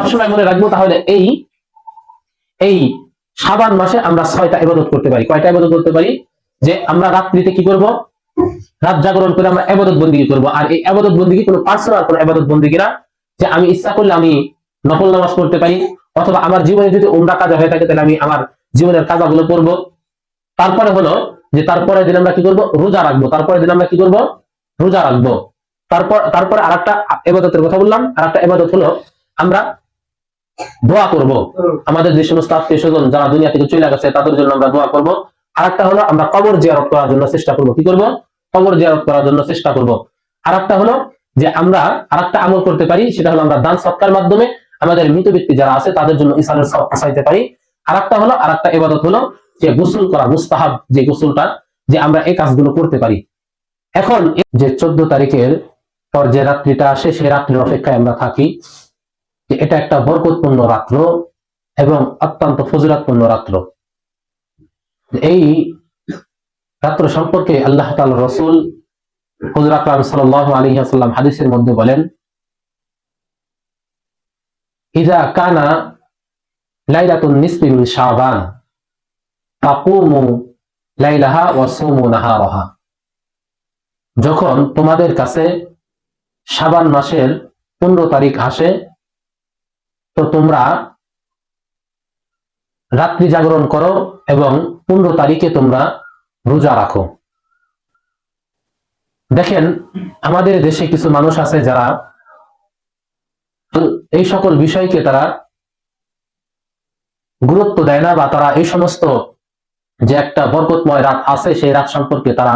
সবসময় মনে রাখবো, তাহলে এই শাবান মাসে আমরা 6টা ইবাদত করতে পারি। কয়টা ইবাদত করতে পারি? যে আমরা রাত্রিতে কি করব? রাত জাগরণ করে আমরা ইবাদত বন্দেগী করব। আর এই ইবাদত বন্দেগী কোনো পার্সোনাল কোনো ইবাদত বন্দেগী না, যে আমি ইচ্ছা করলে আমি নফল নামাজ পড়তে পারি, অথবা আমার জীবনে যদি উমরা কাজা হয়ে থাকে তাহলে আমি আমার জীবনের কাজাগুলো করব। তারপরে হলো যে তারপরে দিন আমরা কি করব? রোজা রাখবো। তারপরে দিন আমরা কি করব? রোজা রাখবো। তারপরে আরেকটা ইবাদতের কথা বললাম। আরেকটা ইবাদত হলো আমরা দোয়া করব। আমাদের যে সমস্ত আত্মীয় স্বজন যারা দুনিয়া থেকে চলে গেছে তাদের জন্য আমরা দোয়া করব। আরেকটা হলো আমরা কবর জিয়ারত করার জন্য চেষ্টা করব। কি করব? কবর জিয়ারত করার জন্য চেষ্টা করব। আরেকটা হলো যে আমরা আরেকটা আমল করতে পারি, সেটা হলো আমরা দান সৎকার মাধ্যমে আমাদের মৃত ব্যক্তি যারা আছে তাদের জন্য ইসালের সওয়াব পৌঁছাইতে পারি। আরেকটা ইবাদত হলো যে গোসল করা, মুস্তাহাব যে গোসলটা, যে আমরা এই কাজগুলো করতে পারি। এখন যে 14 তারিখের পর যে রাত্রিটা আসে সেই রাত্রির অপেক্ষায় আমরা থাকি, যে এটা একটা বরকতপূর্ণ রাত্র এবং অত্যন্ত ফজিলতপূর্ণ রাত্র। এই রাত্র সম্পর্কে আল্লাহ তাআলার রাসূল হুজুর আকরাম সাল্লাল্লাহু আলাইহি ওয়াসাল্লাম হাদিসের মধ্যে বলেন, ইযা কানা লাইলাতুন নিসফি মিন শাবান ফাকুমু লাইলাহা ওয়া সুমু নাহারাহা। যখন তোমাদের কাছে শাবান মাসের 15 তারিখ আসে, তো তোমরা রাত্রি জাগরণ করো এবং 15 তারিখে তোমরা রোজা রাখো। দেখেন, আমাদের দেশে কিছু মানুষ আছে যারা এই সকল বিষয়কে তারা গুরুত্ব দেয় না, বা তারা এই সমস্ত যে একটা বরকতময় রাত আছে সেই রাত সম্পর্কে তারা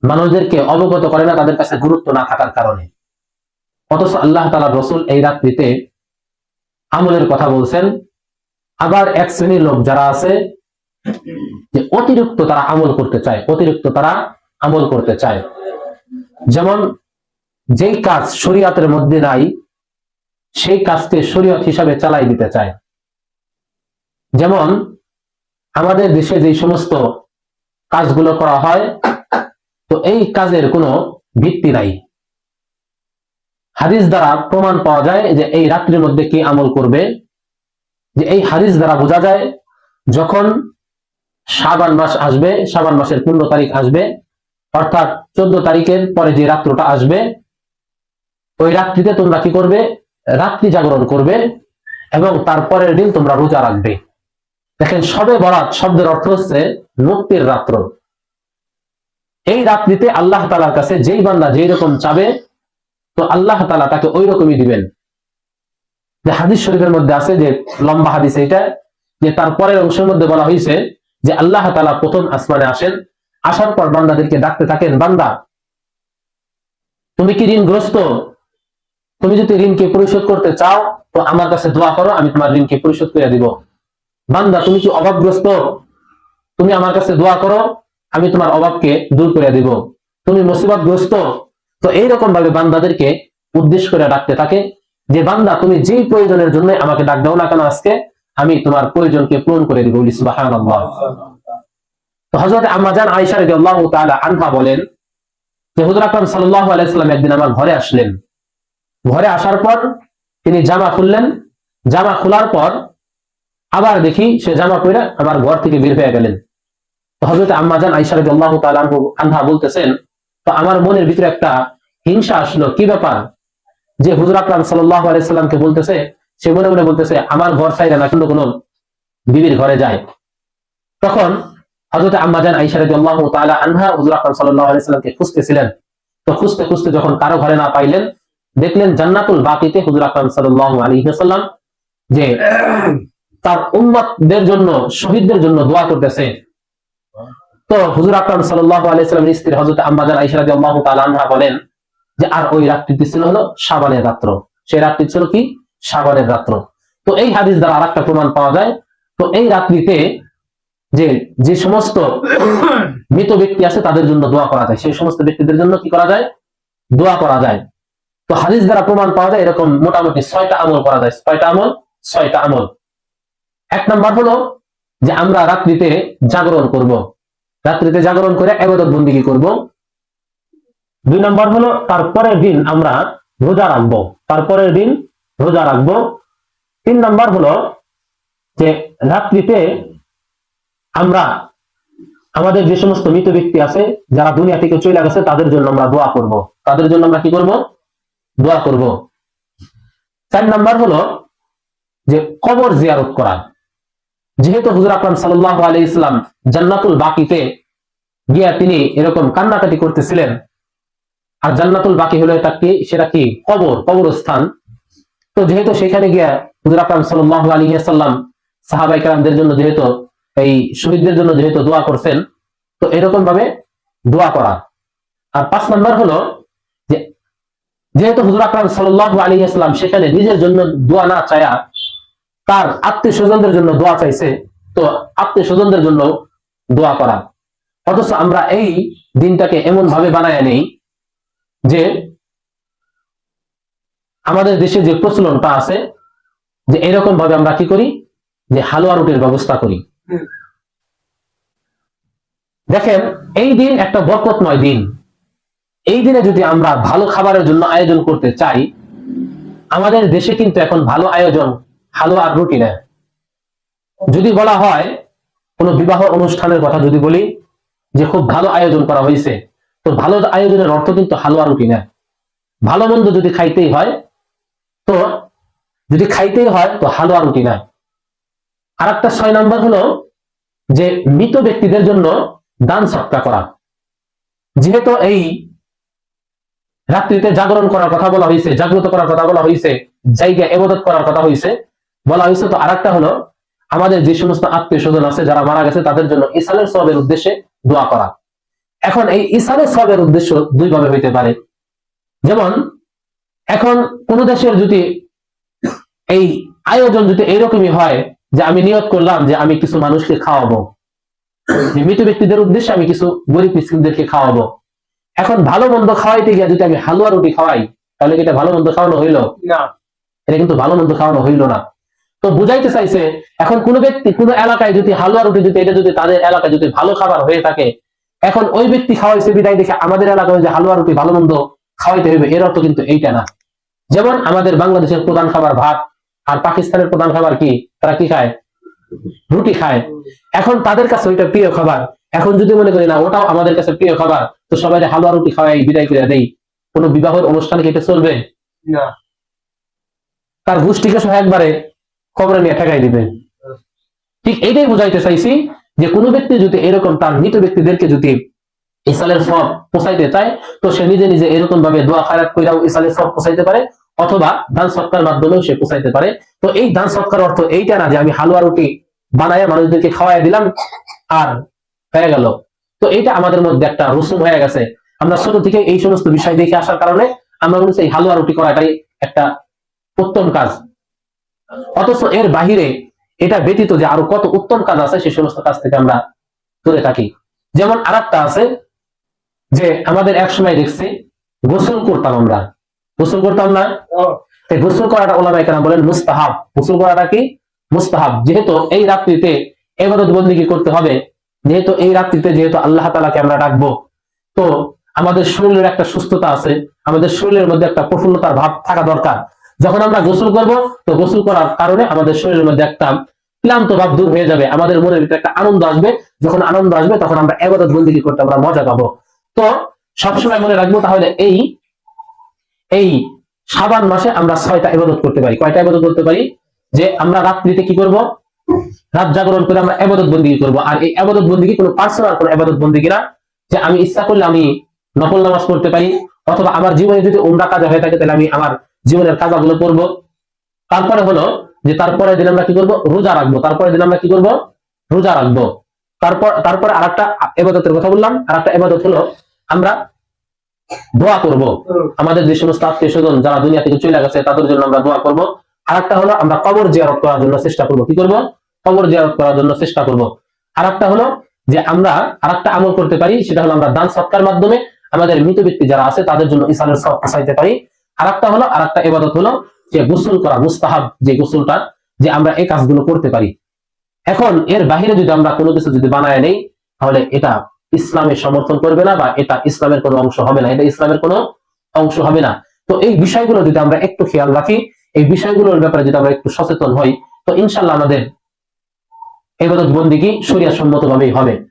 মানুষদেরকে অবগত করে না, তাদের কাছে গুরুত্ব না থাকার কারণে। অথচ আল্লাহ তাআলার রাসূল এই রাত্রিতে আমলের কথা বলছেন। আবার এক শ্রেণীর লোক যারা আছে যে অতিরিক্ত তারা আমল করতে চায়, যেমন যেই কাজ শরীয়তের মধ্যে নাই সেই কাজকে শরীয়ত হিসাবে চালাই দিতে চায়। যেমন আমাদের দেশে যে সমস্ত কাজগুলো করা হয়, তো এই কাজের কোনো ভিত্তি নাই। হাদিস দ্বারা প্রমাণ পাওয়া যায় যে এই রাত্রির মধ্যে কি আমল করবে, যে এই হাদিস দ্বারা বোঝা যায় যখন শাবান মাস আসবে, শাবান মাসের 15 তারিখ আসবে, অর্থাৎ 14 তারিখের পরে যে রাত্রটা আসবে, ওই রাত্রিতে তোমরা কি করবে? রাত্রি জাগরণ করবে এবং তারপরের দিন তোমরা রোজা রাখবে। দেখেন, শবে বরাত শব্দের অর্থ হচ্ছে মুক্তির রাত্র। এই রাত্রিতে আল্লাহ তাআলার কাছে যেই বান্দা যেই রকম চাবে, তো আল্লাহ তাআলা তাকে ওই রকমই দিবেন। যে হাদিস শরীফের মধ্যে আছে, যে লম্বা হাদিস এটা, যে তারপরের অংশের মধ্যে বলা হয়েছে যে আল্লাহ তাআলা প্রথম আসমানে আসেন, আসার পর বান্দাদেরকে ডাকতে থাকেন, বান্দা তুমি কি ঋণগ্রস্ত? তুমি যদি ঋণকে পরিশোধ করতে চাও তো আমার কাছে দোয়া করো, আমি তোমার ঋণকে পরিশোধ করে দিব। বান্দা তুমি কি অভাবগ্রস্ত? তুমি আমার কাছে দোয়া করো, আমি তোমার অভাবকে দূর করে দিব। তুমি মুসিবতগ্রস্ত? তো এইরকম ভাবে বান্দাদেরকে উদ্দেশ্য করে ডাকতে থাকে, যে বান্দা তুমি যেই প্রয়োজনের জন্য আমাকে ডাক দাও না কেন, আজকে আমি তোমার প্রয়োজনকে পূরণ করে দিব। সুবহানাল্লাহ। তো হযরত আম্মা জান আয়েশা রাদিয়াল্লাহু তাআলা আনহা বলেন যে হুজুর আকরাম সাল্লাল্লাহু আলাইহি ওয়াসাল্লাম একদিন আমার ঘরে আসলেন। ঘরে আসার পর তিনি জামা খুললেন। জামা খোলার পর আবার দেখি সে জামা পরে আবার ঘর থেকে বের হয়ে গেলেন। তো হযরত আম্মা জান আয়েশা রাদিয়াল্লাহু তাআলা আনহা বলতেছেন, তো আমার মনের ভিতরে একটা হিংসা আসলো। কি ব্যাপার? যে হুজুর আকরাম সাল্লাল্লাহু আলাইহি ওয়াসাল্লামকে বলতেছে, সে মনে মনে বলতেছে আমার ঘর ছাইরা না কিন্তু কোন বিবির ঘরে যায়। তখন হযরত আম্মা জান আয়েশা রাদিয়াল্লাহু তাআলা আনহা হুজুর আকরাম সাল্লাল্লাহু আলাইহি ওয়াসাল্লামকে খুঁজতেছিলেন। তো খুঁজতে খুঁজতে যখন কারো ঘরে না পাইলেন, দেখলেন জান্নাতুল বাকিতে হুজুর আকরাম সাল্লাল্লাহু আলাইহি ওয়াসাল্লাম যে তার উম্মতদের জন্য, শহীদদের জন্য দোয়া করতেছে। তো হুজুর আকরাম সাল্লাল্লাহু আলাইহি ওয়াসাল্লামের স্ত্রী হযরত আম্মা জান আয়েশা রাদিয়াল্লাহু তাআলা আনহা বলেন যে আর ওই রাত্রিটি ছিল হলো শাবানের রাত্র। সেই রাত্রি ছিল কি? শাবানের রাত্র। তো এই হাদিস দ্বারা আরেকটা প্রমাণ পাওয়া যায়, তো এই রাত্রিতে যে সমস্ত মৃত ব্যক্তি আছে তাদের জন্য দোয়া করা যায়, সেই সমস্ত ব্যক্তিদের জন্য কি করা যায়? দোয়া করা যায়। তো হাদিস দ্বারা প্রমাণ পাওয়া যায় এরকম মোটামুটি 6টা আমল করা যায়। 6টা আমল? 6টা আমল। এক নাম্বার হলো যে আমরা রাত্রিতে জাগরণ করব, রাত্রিতে জাগরণ করে ইবাদত বন্দেগী করব। 2 নাম্বার হলো তারপরের দিন আমরা রোজা রাখবো, তারপরের দিন রোজা রাখবো। তিন নাম্বার হলো যে রাত্রিতে আমরা আমাদের যে সমস্ত মৃত ব্যক্তি আছে যারা দুনিয়া থেকে চলে গেছে তাদের জন্য আমরা দোয়া করব। তাদের জন্য আমরা কি করব? দোয়া করব। 4 নাম্বার হলো যে কবর জিয়ারত করা। যেহেতু হুজুর আকরাম সাল্লাল্লাহু আলাইহি ইসলাম জান্নাতুল বাকিতে গিয়া তিনি এরকম কান্নাকাটি করতেছিলেন, আর জান্নাতুল বাকি হলো এটা কি, সেটা কি কবরস্থান। তো যেহেতু সেখানে গিয়া হুজুর আকরাম সাল্লাল্লাহু আলাইহি ওয়াসাল্লাম সাহাবায়ে কেরামদের জন্য যেহেতু এই শহীদদের জন্য যেহেতু দোয়া করছেন, তো এরকম ভাবে দোয়া করা। আর 5 নাম্বার হলো যে যেহেতু হুজুর আকরাম সাল্লাল্লাহু আলাইহি ওয়াসাল্লাম সেখানে নিজের জন্য দোয়া না চায়া তার আত্মীয় স্বজনদের জন্য দোয়া চাইছে, তো আত্মীয় স্বজনদের জন্য দোয়া করা। অথচ আমরা এই দিনটাকে এমন ভাবে বানায় নেই যে আমাদের দেশে যে প্রচলনটা আছে যে এরকম ভাবে আমরা কি করি, যে হালুয়া রুটির ব্যবস্থা করি। দেখেন, এই দিন একটা বরকতময় দিন। এই দিনে যদি আমরা ভালো খাবারের জন্য আয়োজন করতে চাই, আমাদের দেশে কিন্তু এখন ভালো আয়োজন হালুয়া আর রুটি না। যদি বলা হয় কোন বিবাহ অনুষ্ঠানের কথা যদি বলি যে খুব ভালো আয়োজন করা হয়েছে, তো ভালো আয়োজনের অর্থ কিন্তু হালুয়া রুটি না। ভালো মন্দ যদি খাইতেই হয় তো হালুয়া রুটি না। আর একটা 6 নাম্বার হলো যে মৃত ব্যক্তিদের জন্য দান সৎকার করা। যেহেতু এই রাত্রিতে জাগরণ করার কথা বলা হয়েছে, জাগ্রত করার কথা বলা হয়েছে, জায়গায় ইবাদত করার কথা বলা হয়েছে, তো আরেকটা হলো আমাদের যে সমস্ত আত্মীয় স্বজন আছে যারা মারা গেছে তাদের জন্য ইসালের সওয়াবের উদ্দেশ্যে দোয়া করা। এখন এই ইসালের সওয়াবের উদ্দেশ্য দুই ভাবে হইতে পারে। যেমন এখন কোন দেশের যদি এই আয়োজন যদি এইরকমই হয় যে আমি নিয়ত করলাম যে আমি কিছু মানুষকে খাওয়াবো, যে মৃত ব্যক্তিদের উদ্দেশ্যে আমি কিছু গরিব মিসকিনদেরকে খাওয়াবো। এখন ভালো মন্দ খাওয়াইতে গিয়ে যদি আমি হালুয়া রুটি খাওয়াই, তাহলে এটা ভালো মন্দ খাওয়ানো হইলো না? এটা কিন্তু ভালো মন্দ খাওয়ানো হইলো না। তো বুঝাইতে চাইছে এখন কোন ব্যক্তি কোন এলাকায় যদি হালুয়া রুটি এটা যদি তাদের এলাকায় যদি ভালো খাবার হয়ে থাকে, এখন ওই ব্যক্তি খাওয়াইছে বিদায় দেখে আমাদের এলাকায় যে হালুয়া রুটি ভালো মন্দ খাওয়াইতে হইবে, এর অর্থ কিন্তু এইটা না। যেমন আমাদের বাংলাদেশের প্রধান খাবার ভাত, আর পাকিস্তানের প্রধান খাবার কি, তারা কি খায়? রুটি খায়। এখন তাদের কাছে ওইটা প্রিয় খাবার। এখন যদি মনে করি না ওটাও আমাদের কাছে প্রিয় খাবার, তো সবাই হালুয়া রুটি খাওয়াই বিদায় করে দেই, কোন বিবাহের অনুষ্ঠানে কেটে চলবে না? তার গোষ্ঠীকে সহ একবারে কবরে নিয়ে ঠেকাই দিবে। ঠিক এইটাই বুঝাইতে চাইছি যে কোন ব্যক্তি যদি এরকম তার মৃত ব্যক্তিদেরকে যদি ইসালের সব পৌঁছাইতে চায়, তো সে নিজে নিজে এরকম ভাবে দোয়া খায়রাত কইরাও ইসালের সব পৌঁছাইতে পারে, অথবা দান সৎকার মাধ্যমেও সে পৌঁছাইতে পারে। তো এই দান সৎকার অর্থ এইটা না যে আমি হালুয়া রুটি বানায় মানুষদেরকে খাওয়াই দিলাম আর হয়ে গেল। তো এইটা আমাদের মধ্যে একটা রসুম হয়ে গেছে। আমরা ছোট থেকে এই সমস্ত বিষয় দেখে আসার কারণে আমরা মনে হচ্ছে এই হালুয়া রুটি করাটাই একটা উত্তম কাজ। অথচ এর বাহিরে এটা ব্যতীত যে আরো কত উত্তম কাজ আছে সেই সমস্ত কাজ থেকে আমরা দূরে থাকি। যেমন আরেকটা আছে যে আমাদের এক সময় দেখছি গোসল করতাম, আমরা গোসল করতাম না? এই গোসল করাটা ওলামায়ে কেরাম বলেন মুস্তাহাব। গোসল করাটা কি? মুস্তাহাব। যেহেতু এই রাত্রিতে ইবাদত বন্দেগী করতে হবে, যেহেতু এই রাত্রিতে যেহেতু আল্লাহ তাআলাকে আমরা ডাকবো, তো আমাদের শরীরের একটা সুস্থতা আছে, আমাদের শরীরের মধ্যে একটা প্রফুল্লতার ভাব থাকা দরকার। যখন আমরা গোসল করব, তো গোসল করার কারণে আমাদের শরীরের মধ্যে একটা ক্লান্ত ভাব দূর হয়ে যাবে, আমাদের মনের ভিতরে একটা আনন্দ আসবে। যখন আনন্দ আসবে তখন আমরা ইবাদত বন্দেগী করতে আমরা মজা পাবো। তো সবসময় মনে রাখবো তাহলে এই শাবান মাসে আমরা 6টা ইবাদত করতে পারি। কয়টা ইবাদত করতে পারি? যে আমরা রাত্রিতে কি করব? রাত জাগরণ করে আমরা ইবাদত বন্দেগী করব। আর এই ইবাদত বন্দেগী কোনো পার্সোনাল কোনো ইবাদত বন্দেগী না, যে আমি ইচ্ছা করলে আমি নফল নামাজ পড়তে পারি, অথবা আমার জীবনে যদি উমরা কাজা হয়ে থাকে তাহলে আমি আমার জীবনের কাজাগুলো করব। তারপরে হলো যে তারপরে দিন আমরা কি করব? রোজা রাখবো। তারপরে দিন আমরা কি করব? রোজা রাখবো। তারপরে আরেকটা ইবাদতের কথা বললাম। আরেকটা ইবাদত হলো আমরা দোয়া করব। আমাদের যে সমস্ত আত্মীয় স্বজন যারা দুনিয়া থেকে চলে গেছে তাদের জন্য আমরা দোয়া করব। আরেকটা হলো আমরা কবর জিয়ারত করার জন্য চেষ্টা করব। কি করব? কবর জিয়ারত করার জন্য চেষ্টা করব। আরেকটা হলো যে আমরা আরেকটা আমল করতে পারি, সেটা হলো আমরা দান সৎকার মাধ্যমে আমাদের মৃত ব্যক্তি যারা আছে তাদের জন্য ইসালের সওয়াব পৌঁছাইতে পারি। আরেকটা ইবাদত হলো যে গোসল করা, মুস্তাহাব যে গোসলটা, যে আমরা এই কাজগুলো করতে পারি। এখন এর বাহিরে যদি আমরা কোনো কিছু যদি বানায় নেই, তাহলে এটা ইসলামের সমর্থন করবে না, বা এটা ইসলামের কোনো অংশ হবে না, এটা ইসলামের কোনো অংশ হবে না। তো এই বিষয়গুলো যদি আমরা একটু খেয়াল রাখি, এই বিষয়গুলোর ব্যাপারে যদি আমরা একটু সচেতন হই, তো ইনশাল্লাহ আমাদের ইবাদত বন্দেগী শরিয়াত সম্মত ভাবেই হবে।